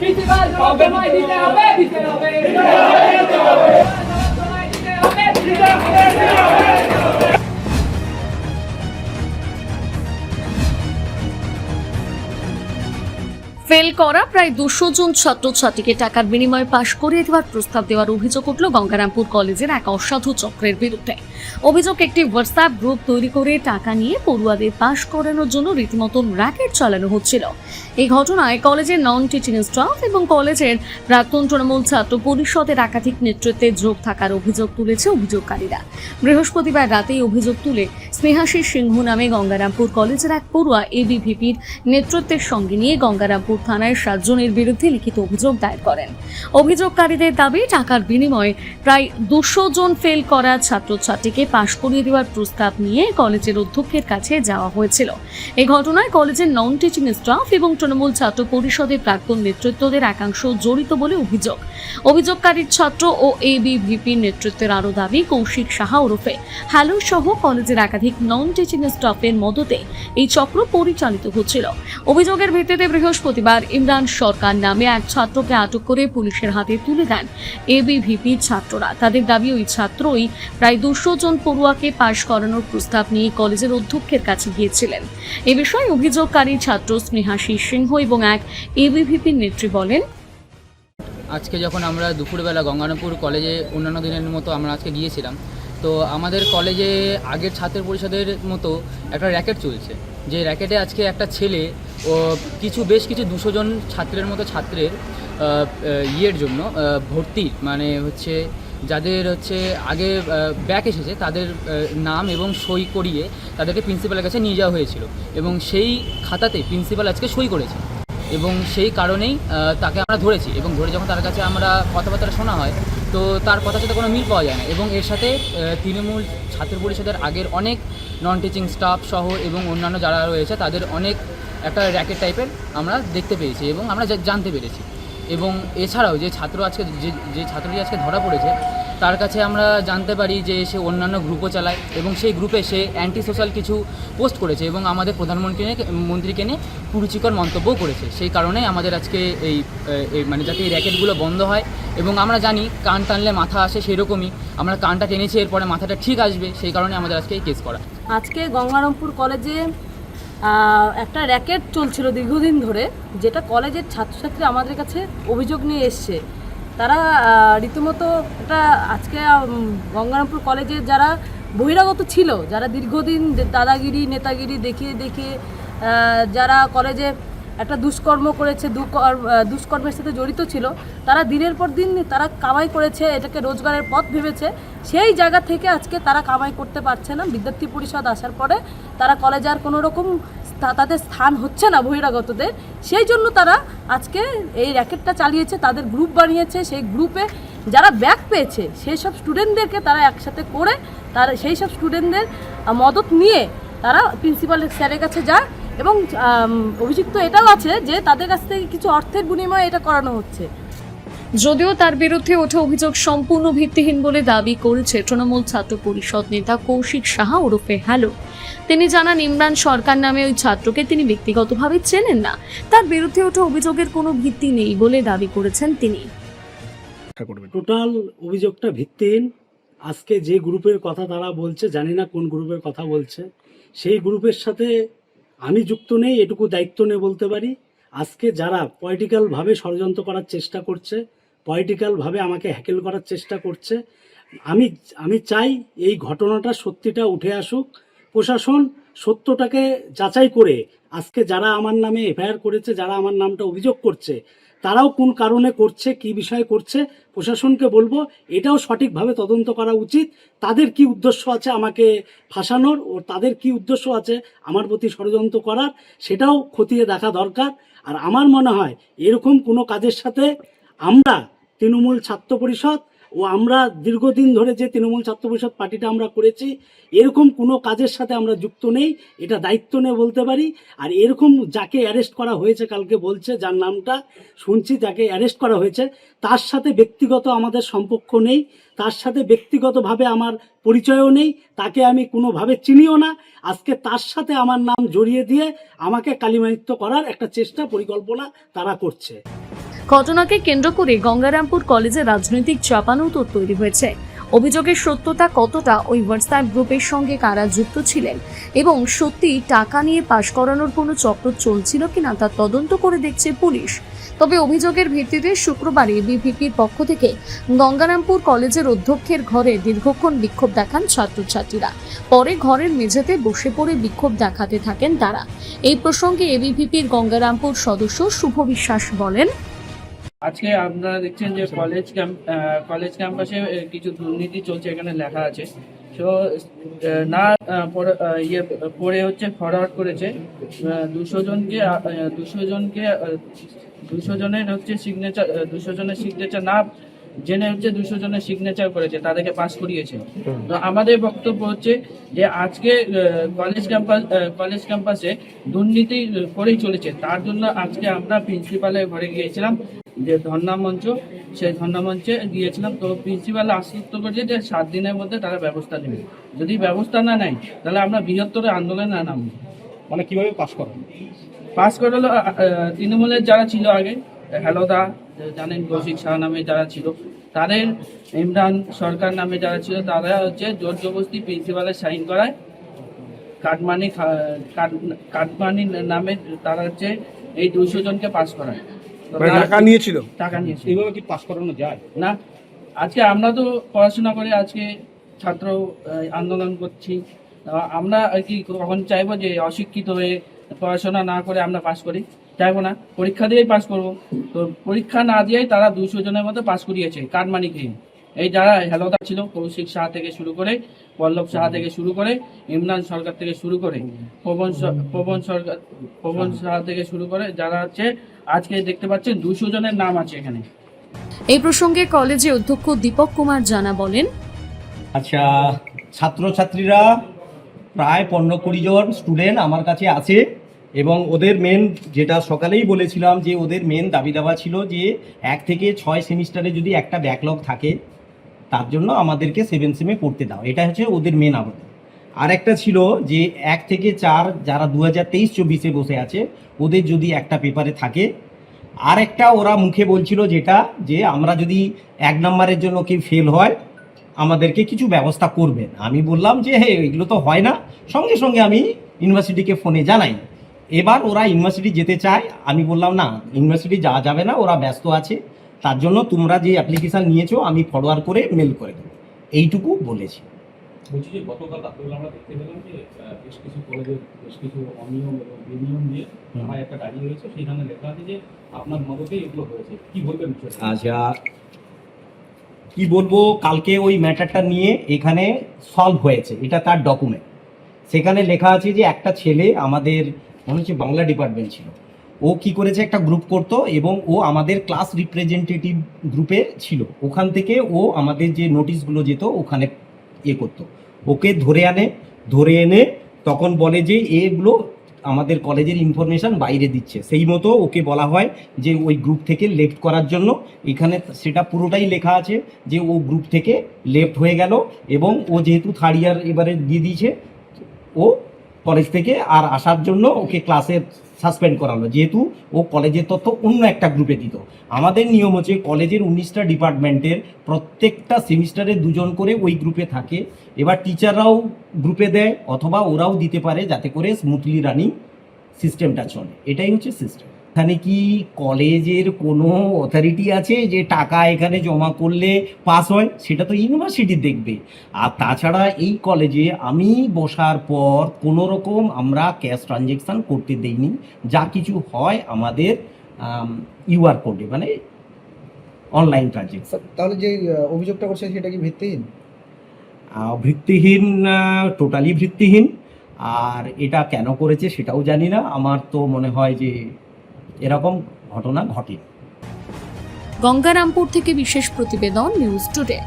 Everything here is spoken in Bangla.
প্রিন্সিপাল সময় দিতে হবে, দিতে হবে, দিতে হবে, সময় দিতে হবে, দিতে হবে। ফেল করা প্রায় 200 জন ছাত্রছাত্রীকে টাকার বিনিময়ে পাশ করিয়ে দেওয়ার প্রস্তাব দেওয়ার অভিযোগ উঠল গঙ্গারামপুর কলেজের এক অসাধু চক্রের বিরুদ্ধে। অভিযোগ, একটি হোয়াটসঅ্যাপ গ্রুপ তৈরি করে টাকা নিয়ে পড়ুয়াদের পাশ করানোর জন্য রীতিমতন র্যাকেট চালানো হচ্ছিল। এই ঘটনায় কলেজের নন টিচিং স্টাফ এবং কলেজের প্রাক্তন তৃণমূল ছাত্র পরিষদের একাধিক নেতৃত্বে যোগ থাকার অভিযোগ তুলেছে অভিযোগকারীরা। বৃহস্পতিবার রাতেই অভিযোগ তুলে স্নেহাশিস সিংহ নামে গঙ্গারামপুর কলেজের এক পড়ুয়া এবিভিপির নেতৃত্বের সঙ্গে নিয়ে গঙ্গারামপুর থানায় 7 জনের বিরুদ্ধে লিখিত অভিযোগ দায়ের করেন। অভিযোগকারীদের দাবি, টাকার বিনিময়ে প্রায় 200 জন ফেল করা ছাত্রছাত্রীকে পাশ করিয়ে দেওয়ার প্রস্তাব নিয়ে কলেজের অধ্যক্ষের কাছে যাওয়া হয়েছিল। এই ঘটনায় কলেজের নন টিচিং স্টাফ এবং তৃণমূল ছাত্র পরিষদের প্রাক্তন নেতৃত্বদের একাংশ জড়িত বলে অভিযোগ। অভিযোগকারীর ছাত্র ও এবিভিপির নেতৃত্বের আরও দাবি, কৌশিক সাহা ওরফে হ্যালো সহ কলেজের একাধিক নন টিচিং স্টাফের মদতে এই চক্র পরিচালিত হচ্ছিল। অভিযোগের ভিত্তিতে বৃহস্পতিবার ইমরান সরকার নামে এক ছাত্রকে আটক করে পুলিশের হাতে তুলে দেন এবিভিপির ছাত্ররা। তাদের দাবি, ওই ছাত্রই প্রায় 200 জন পড়ুয়াকে পাশ করানোর প্রস্তাব নিয়ে কলেজের অধ্যক্ষের কাছে গিয়েছিলেন। এ বিষয়ে অভিযোগকারী ছাত্র স্নেহাশিস সিংহ এবং এক এবিভিপির নেত্রী বলেন, আজকে যখন আমরা দুপুরবেলা গঙ্গারামপুর কলেজে অন্যান্য দিনের মতো আমরা আজকে গিয়েছিলাম, তো আমাদের কলেজে আগের ছাত্র পরিষদের মতো একটা র্যাকেট চলছে। যে র্যাকেটে আজকে একটা ছেলে ও বেশ কিছু 200 জন ছাত্রের মতো ছাত্রের ইয়ের জন্য ভর্তি মানে হচ্ছে যাদের হচ্ছে আগে ব্যাক এসেছে তাদের নাম এবং সই করিয়ে তাদেরকে প্রিন্সিপালের কাছে নিয়ে যাওয়া হয়েছিল এবং সেই খাতাতে প্রিন্সিপাল আজকে সই করেছে এবং সেই কারণেই তাকে আমরা ধরেছি এবং ধরে যখন তার কাছে আমরা কথাবার্তা শোনা হয় তো তার কথার সাথে কোনো মিল পাওয়া যায় না এবং এর সাথে তৃণমূল ছাত্র পরিষদের আগের অনেক নন টিচিং স্টাফ সহ এবং অন্যান্য যারা রয়েছে তাদের অনেক একটা র্যাকেট টাইপের আমরা দেখতে পেয়েছি এবং আমরা জানতে পেরেছি। এবং এছাড়াও যে ছাত্রটি আজকে ধরা পড়েছে তার কাছে আমরা জানতে পারি যে সে অন্যান্য গ্রুপও চালায় এবং সেই গ্রুপে সে অ্যান্টি সোশ্যাল কিছু পোস্ট করেছে এবং আমাদের প্রধানমন্ত্রীকে নিয়ে কুরুচিকর মন্তব্যও করেছে। সেই কারণেই আমাদের আজকে এই মানে যাতে এই র্যাকেটগুলো বন্ধ হয় এবং আমরা জানি কান টানলে মাথা আসে, সেরকমই আমরা কানটা টেনেছি, এরপরে মাথাটা ঠিক আসবে, সেই কারণে আমাদের আজকে এই কেস করা। আজকে গঙ্গারামপুর কলেজে একটা র্যাকেট চলছিল দীর্ঘদিন ধরে, যেটা কলেজের ছাত্রছাত্রী আমাদের কাছে অভিযোগ নিয়ে এসছে। তারা রীতিমতো এটা আজকে গঙ্গারামপুর কলেজে যারা বহিরাগত ছিল, যারা দীর্ঘদিন দাদাগিরি নেতাগিরি দেখিয়ে যারা কলেজে একটা দুষ্কর্ম করেছে, দুষ্কর্মের সাথে জড়িত ছিল, তারা দিনের পর দিন তারা কামাই করেছে, এটাকে রোজগারের পথ ভেবেছে। সেই জায়গা থেকে আজকে তারা কামাই করতে পারছে না। বিদ্যার্থী পরিষদ আসার পরে তারা কলেজে আর কোনো রকম তাদের স্থান হচ্ছে না বহিরাগতদের, সেই জন্য তারা আজকে এই র্যাকেটটা চালিয়েছে, তাদের গ্রুপ বানিয়েছে। সেই গ্রুপে যারা ব্যাক পেয়েছে সেই সব স্টুডেন্টদেরকে তারা একসাথে করে তারা সেই সব স্টুডেন্টদের মদত নিয়ে তারা প্রিন্সিপাল স্যারের কাছে যায় এবং অভিযুক্ত এটাও আছে যে তাদের কাছ থেকে কিছু অর্থের বিনিময়ে এটা করানো হচ্ছে। যদিও তার বিরুদ্ধে ওঠা অভিযোগ সম্পূর্ণ ভিত্তিহীন বলে দাবি করেছে তৃণমূল ছাত্র পরিষদ নেতা কৌশিক সাহা ওরফে হ্যালো। তিনি জানান, ইমরান সরকার নামে ওই ছাত্রকে তিনি ব্যক্তিগতভাবে চেনেন না। তার বিরুদ্ধে ওঠা অভিযোগের কোনো ভিত্তি নেই বলে দাবি করেছেন তিনি। টোটাল অভিযোগটা ভিত্তিহীন। আজকে যে গ্রুপের কথা তারা বলছে, জানি না কোন গ্রুপের কথা বলছে, সেই গ্রুপের সাথে আমি যুক্ত নেই, এটুকু দায়িত্ব নিয়ে বলতে পারি। আজকে যারা পলিটিক্যালভাবে ষড়যন্ত্র করার চেষ্টা করছে, পলিটিক্যালভাবে আমাকে হ্যাকেল করার চেষ্টা করছে, আমি চাই এই ঘটনাটা সত্যিটা উঠে আসুক। প্রশাসন সত্যটাকে যাচাই করে আজকে যারা আমার নামে এফআইআর করেছে, যারা আমার নামটা অভিযোগ করছে, তারাও কোন কারণে করছে, কি বিষয় করছে, প্রশাসনকে বলবো এটাও সঠিকভাবে তদন্ত করা উচিত। তাদের কি উদ্দেশ্য আছে আমাকে ফাঁসানোর, ও তাদের কি উদ্দেশ্য আছে আমার প্রতি ষড়যন্ত্র করার, সেটাও খতিয়ে দেখা দরকার। আর আমার মনে হয় এরকম কোনো কাজের সাথে আমরা তৃণমূল ছাত্র পরিষদ ও আমরা দীর্ঘদিন ধরে যে তৃণমূল ছাত্র পরিষদ পার্টিটা আমরা করেছি, এরকম কোনো কাজের সাথে আমরা যুক্ত নেই, এটা দায়িত্ব নিয়ে বলতে পারি। আর এরকম যাকে অ্যারেস্ট করা হয়েছে, কালকে বলছে যার নামটা শুনছি যাকে অ্যারেস্ট করা হয়েছে, তার সাথে ব্যক্তিগত আমাদের সম্পর্ক নেই, তার সাথে ব্যক্তিগতভাবে আমার পরিচয়ও নেই, তাকে আমি কোনোভাবে চিনিও না। আজকে তার সাথে আমার নাম জড়িয়ে দিয়ে আমাকে কালিমালিপ্ত করার একটা চেষ্টা পরিকল্পনা তারা করছে। ঘটনাকে কেন্দ্র করে গঙ্গারামপুর কলেজে রাজনৈতিক চাপানোতর তৈরি হয়েছে। অভিযোগের সত্যতা কতটা, ওই হোয়াটসঅ্যাপ গ্রুপের সঙ্গে কারা যুক্ত ছিলেন এবং সত্যি টাকা নিয়ে পাশ করানোর কোনো চক্র চলছিল কিনা তা তদন্ত করে দেখছে পুলিশ। তবে অভিযোগের ভিত্তিতে শুক্রবার এবিভিপির পক্ষ থেকে গঙ্গারামপুর কলেজের অধ্যক্ষের ঘরে দীর্ঘক্ষণ বিক্ষোভ দেখান ছাত্রছাত্রীরা। পরে ঘরের মেঝেতে বসে পড়ে বিক্ষোভ দেখাতে থাকেন তারা। এই প্রসঙ্গে এবিভিপির গঙ্গারামপুর সদস্য শুভ বিশ্বাস বলেন, আজকে আপনারা দেখছেন যে কলেজ ক্যাম্পাসে কিছু দুর্নীতি চলছে, এখানে লেখা আছে। তো না পরে হচ্ছে ফরওয়ার্ড করেছে 200 জনের হচ্ছে সিগনেচার, 200 জনের সিগনেচার না জেনে হচ্ছে 200 জনের সিগনেচার করেছে, তাদেরকে পাস করিয়েছে। তো আমাদের বক্তব্য হচ্ছে যে আজকে কলেজ ক্যাম্পাসে দুর্নীতি করেই চলেছে। তার জন্য আজকে আমরা প্রিন্সিপালের ঘরে গিয়েছিলাম, যে ধর্ণা মঞ্চ, সেই ধর্ণা মঞ্চে গিয়েছিলাম। তো প্রিন্সিপাল আশ্বস্ত করেছে যে 7 দিনের মধ্যে তারা ব্যবস্থা নেবে। যদি ব্যবস্থা না নেয় তাহলে আমরা বৃহত্তর আন্দোলনে নামবো। মানে কিভাবে পাস করালো তৃণমূলের যারা ছিল আগে, হেলোদা জানেন, কৌশিক শাহ নামে যারা ছিল, তাদের ইমরান সরকার নামে যারা ছিল, তারা হচ্ছে জোর জবরদস্তি প্রিন্সিপালের সাইন করায় কাটমানি নামে তারা হচ্ছে এই 200 জনকে পাস করায়। টাকা নিয়েছিল। এইভাবে কি পাস করানো যায় না? আজকে আমরা তো পড়াশোনা করে আজকে ছাত্র আন্দোলন করছি, আমরা কি কখন চাইবো যে অশিক্ষিত হয়ে পড়াশোনা না করে আমরা পাস করি? চাইবো না, পরীক্ষা দিয়েই পাস করব। তো পরীক্ষা না দিয়েই তারা 200 জনের মতো পাস করিয়েছে কাটমানি খেয়ে। এই যারা হেলোদা ছিল, কৌশিক শাহ থেকে শুরু করে, পল্লব শাহ থেকে শুরু করে, ইমরান সরকার থেকে শুরু করে, পবন শাহ থেকে শুরু করে, যারা হচ্ছে আজকে দেখতে পাচ্ছেন 200 জনের নাম আছে এখানে। এই প্রসঙ্গে কলেজের অধ্যক্ষ দীপক কুমার জানা বলেন, আচ্ছা, ছাত্রছাত্রীরা প্রায় 15-20 জন স্টুডেন্ট আমার কাছে আছে এবং ওদের মেন, যেটা সকালেই বলেছিলাম যে ওদের মেন দাবি দাবা ছিল যে 1 থেকে 6 সেমিস্টারে যদি একটা ব্যাকলগ থাকে তার জন্য আমাদেরকে 7 সেমে পড়তে দাও, এটা হচ্ছে ওদের মেন আবেদন। আর একটা ছিল যে 1 থেকে 4 যারা 2023-24-এ বসে আছে ওদের যদি একটা পেপারে থাকে। আর একটা ওরা মুখে বলছিল যেটা, যে আমরা যদি 1 নম্বরের জন্য কেউ ফেল হয় আমাদেরকে কিছু ব্যবস্থা করবেন। আমি বললাম যে হ্যাঁ, এগুলো তো হয় না। সঙ্গে সঙ্গে আমি ইউনিভার্সিটিকে ফোনে জানাই। এবার ওরা ইউনিভার্সিটি যেতে চায়, আমি বললাম না, ইউনিভার্সিটি যাওয়া যাবে না, ওরা ব্যস্ত আছে, তার জন্য তোমরা যে অ্যাপ্লিকেশান নিয়েছো আমি ফরওয়ার্ড করে মেল করে দেবো, এইটুকু বলেছি। বলছি যে গতকাল রাত্রেবেলা আমরা দেখতে পেলাম যে বেশ কিছু কলেজের বেশ কিছু অনিয়ম এবং বেনিয়ম নিয়ে একটা ডায়েরি রয়েছে, সেখানে লেখা আছে যে আপনার মদতে এগুলো হয়েছে, কি বলবেন? আচ্ছা, কি বলবো, কালকে ওই ম্যাটারটা নিয়ে এখানে সলভ হয়েছে, এটা তার ডকুমেন্ট। সেখানে লেখা আছে যে একটা ছেলে আমাদের মনে হচ্ছে বাংলা ডিপার্টমেন্ট ছিল, ও কি করেছে, একটা গ্রুপ করতো এবং ও আমাদের ক্লাস রিপ্রেজেন্টেটিভ গ্রুপে ছিল। ওখান থেকে ও আমাদের যে নোটিশগুলো যেত ওখানে করতো। ওকে ধরে এনে তখন বলে যে এগুলো আমাদের কলেজের ইনফরমেশন বাইরে দিচ্ছে। সেই মতো ওকে বলা হয় যে ওই গ্রুপ থেকে লেফট করার জন্য। এখানে সেটা পুরোটাই লেখা আছে যে ও গ্রুপ থেকে লেফট হয়ে গেল এবং ও যেহেতু 3rd ইয়ার এবারে দিয়ে দিয়েছে, ও কলেজ থেকে আর আসার জন্য ওকে ক্লাসে সাসপেন্ড করালো, যেহেতু ও কলেজের তথ্য অন্য একটা গ্রুপে দিত। আমাদের নিয়ম হচ্ছে কলেজের 19টা ডিপার্টমেন্টের প্রত্যেকটা সেমিস্টারে 2 জন করে ওই গ্রুপে থাকে। এবার টিচাররাও গ্রুপে দেয় অথবা ওরাও দিতে পারে, যাতে করে স্মুথলি রানিং সিস্টেমটা চলে। এটাই হচ্ছে সিস্টেম। এখানে কি কলেজের কোনো অথরিটি আছে যে টাকা এখানে জমা করলে পাস হয়? সেটা তো ইউনিভার্সিটি দেখবে। আর তাছাড়া এই কলেজে আমি বসার পর কোনো রকম আমরা ক্যাশ ট্রানজ্যাকশান করতে দেইনি। যা কিছু হয় আমাদের ইউআর কোডে, মানে অনলাইন ট্রানজ্যাকশান। তাহলে যে অভিযোগটা করছে সেটা কি ভিত্তিহীন? ভিত্তিহীন, টোটালি ভিত্তিহীন। আর এটা কেন করেছে সেটাও জানি না। আমার তো মনে হয় যে এরকম ঘটনা ঘটে। গঙ্গারামপুর থেকে বিশেষ প্রতিবেদন, নিউজ টুডে।